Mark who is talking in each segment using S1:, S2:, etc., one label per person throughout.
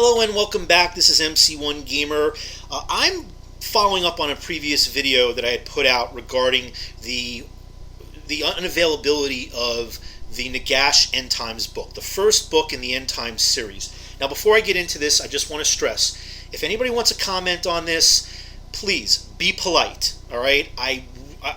S1: Hello and welcome back. This is MC1 Gamer. I'm following up on a previous video that I had put out regarding the unavailability of the Nagash End Times book, the first book in the End Times series. Now, before I get into this, I just want to stress, if anybody wants to comment on this, please be polite. All right, I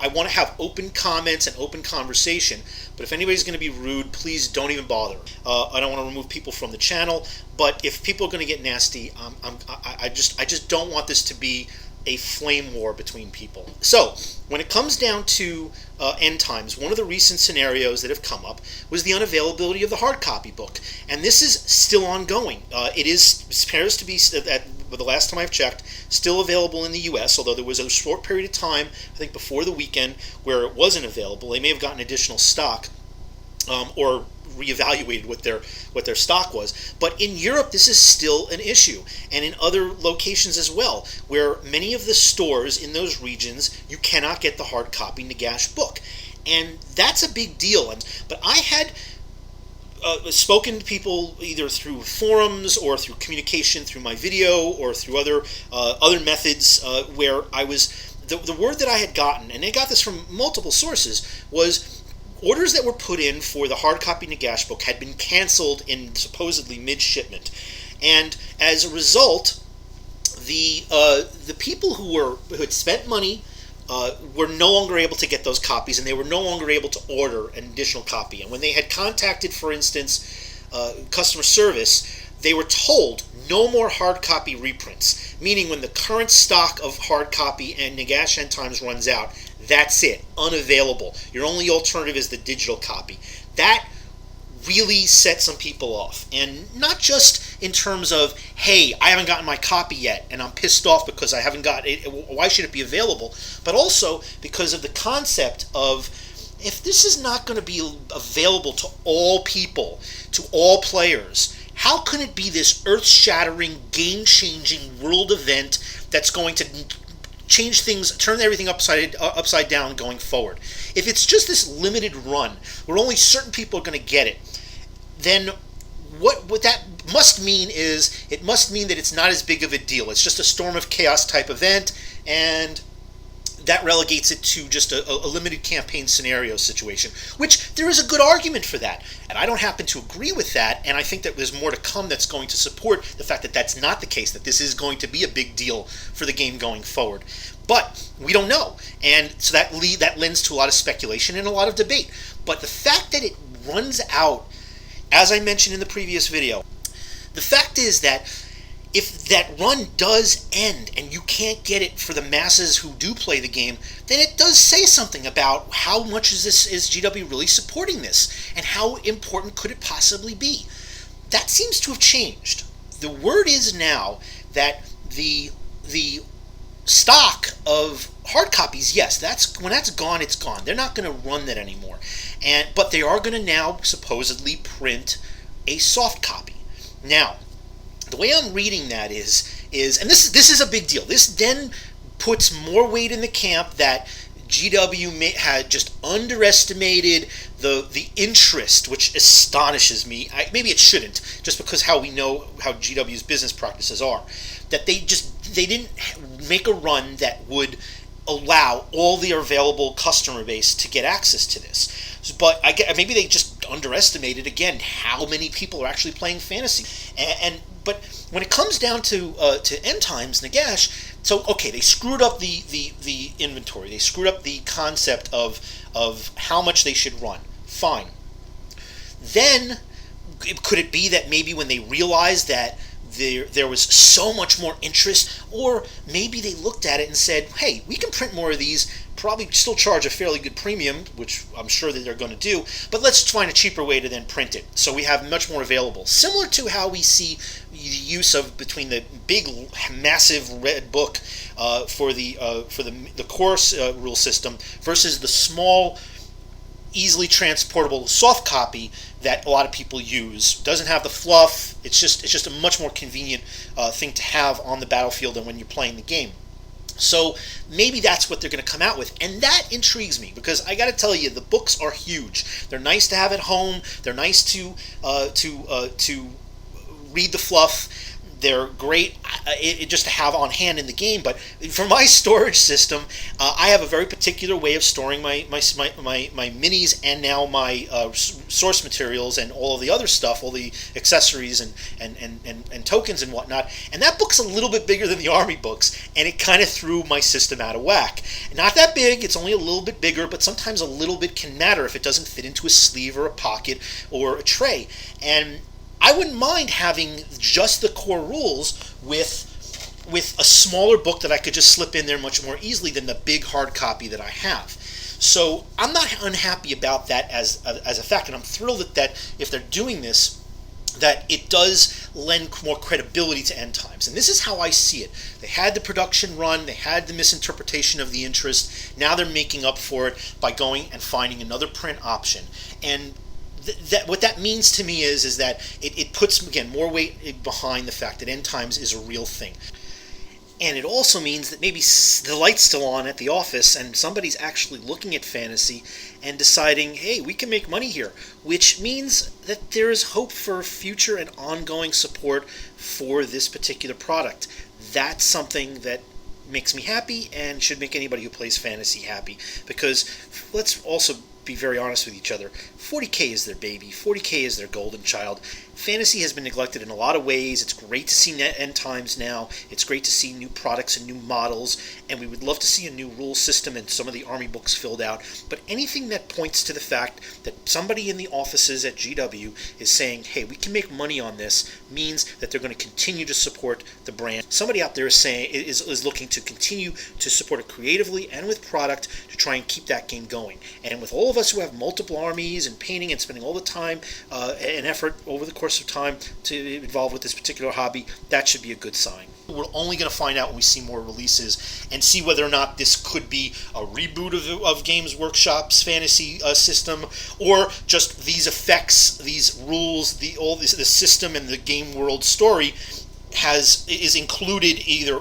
S1: want to have open comments and open conversation, but if anybody's going to be rude, please don't even bother. I don't want to remove people from the channel, but if people are going to get nasty, I just don't want this to be a flame war between people. So, when it comes down to End Times, one of the recent scenarios that have come up was the unavailability of the hard copy book, and this is still ongoing. It appears to be, the last time I've checked, still available in the U.S., although there was a short period of time, I think before the weekend, where it wasn't available. They may have gotten additional stock or reevaluated what their stock was. But in Europe, this is still an issue, and in other locations as well, where many of the stores in those regions, you cannot get the hard copy Nagash book. And that's a big deal. But I had spoken to people either through forums or through communication through my video or through other methods where I was the word that I had gotten, and I got this from multiple sources, was orders that were put in for the hard copy Nagash book had been canceled in supposedly mid-shipment, and as a result, the people who had spent money were no longer able to get those copies, and they were no longer able to order an additional copy. And when they had contacted, for instance, customer service, they were told no more hard copy reprints, meaning when the current stock of hard copy and Nagash End Times runs out, that's it, unavailable. Your only alternative is the digital copy. That really set some people off, and not just in terms of, hey, I haven't gotten my copy yet and I'm pissed off because I haven't got it, why should it be available, but also because of the concept of, if this is not going to be available to all people, to all players, how can it be this earth-shattering, game-changing world event that's going to change things, turn everything upside down going forward? If it's just this limited run where only certain people are going to get it, then what that must mean is, it must mean that it's not as big of a deal. It's just a Storm of Chaos type event, and that relegates it to just a limited campaign scenario situation, which there is a good argument for that. And I don't happen to agree with that, and I think that there's more to come that's going to support the fact that that's not the case, that this is going to be a big deal for the game going forward. But we don't know, and so that lends to a lot of speculation and a lot of debate. But the fact that it runs out, as I mentioned in the previous video, the fact is that if that run does end and you can't get it for the masses who do play the game, then it does say something about how much is GW really supporting this, and how important could it possibly be. That seems to have changed. The word is now that the stock of hard copies, yes, when that's gone, it's gone. They're not going to run that anymore, but they are going to now supposedly print a soft copy. Now, the way I'm reading that is, and this is a big deal. This then puts more weight in the camp that GW had just underestimated the interest, which astonishes me. Maybe it shouldn't, just because how we know how GW's business practices are. That they didn't make a run that would allow all the available customer base to get access to this. But maybe they just underestimated, again, how many people are actually playing fantasy. But when it comes down to End Times Nagash, so okay, they screwed up the inventory. They screwed up the concept of how much they should run. Fine. Then could it be that maybe when they realized that there was so much more interest, or maybe they looked at it and said, hey, we can print more of these, probably still charge a fairly good premium, which I'm sure that they're going to do, but let's find a cheaper way to then print it, so we have much more available. Similar to how we see the use of, between the big, massive red book for the course rule system versus the small, easily transportable soft copy that a lot of people use. Doesn't have the fluff. It's just a much more convenient thing to have on the battlefield than when you're playing the game. So maybe that's what they're going to come out with, and that intrigues me, because I got to tell you, the books are huge. They're nice to have at home. They're nice to read the fluff. They're great just to have on hand in the game, but for my storage system, I have a very particular way of storing my minis and now my source materials and all of the other stuff, all the accessories and tokens and whatnot. And that book's a little bit bigger than the Army books, and it kind of threw my system out of whack. Not that big, it's only a little bit bigger, but sometimes a little bit can matter if it doesn't fit into a sleeve or a pocket or a tray. And I wouldn't mind having just the core rules with a smaller book that I could just slip in there much more easily than the big hard copy that I have. So I'm not unhappy about that as a fact, and I'm thrilled that if they're doing this, that it does lend more credibility to End Times. And this is how I see it. They had the production run, they had the misinterpretation of the interest, now they're making up for it by going and finding another print option. And what that means to me is that it puts, again, more weight behind the fact that End Times is a real thing. And it also means that maybe the light's still on at the office and somebody's actually looking at fantasy and deciding, hey, we can make money here, which means that there is hope for future and ongoing support for this particular product. That's something that makes me happy and should make anybody who plays fantasy happy, because let's also be very honest with each other. 40K is their baby. 40K is their golden child. Fantasy has been neglected in a lot of ways. It's great to see End Times now. It's great to see new products and new models, and we would love to see a new rule system and some of the Army books filled out. But anything that points to the fact that somebody in the offices at GW is saying, hey, we can make money on this, means that they're going to continue to support the brand. Somebody out there is saying is looking to continue to support it creatively and with product to try and keep that game going. And with all of us who have multiple armies and painting and spending all the time and effort over the course of time to involve with this particular hobby, that should be a good sign. We're only going to find out when we see more releases and see whether or not this could be a reboot of Games Workshop's fantasy system, or just these effects, these rules, the system and the game world story is included either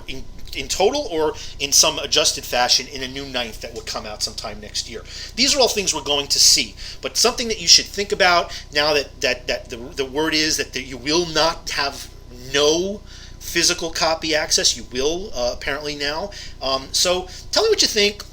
S1: in total or in some adjusted fashion in a new ninth that will come out sometime next year. These are all things we're going to see, but something that you should think about now that the word is that you will not have no physical copy access. You will apparently now. So tell me what you think.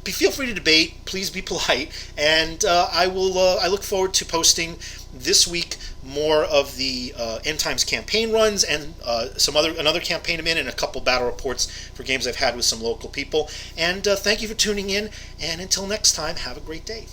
S1: Feel free to debate. Please be polite, and I look forward to posting this week more of the End Times campaign runs and another campaign I'm in, and a couple battle reports for games I've had with some local people. And thank you for tuning in, and until next time, have a great day.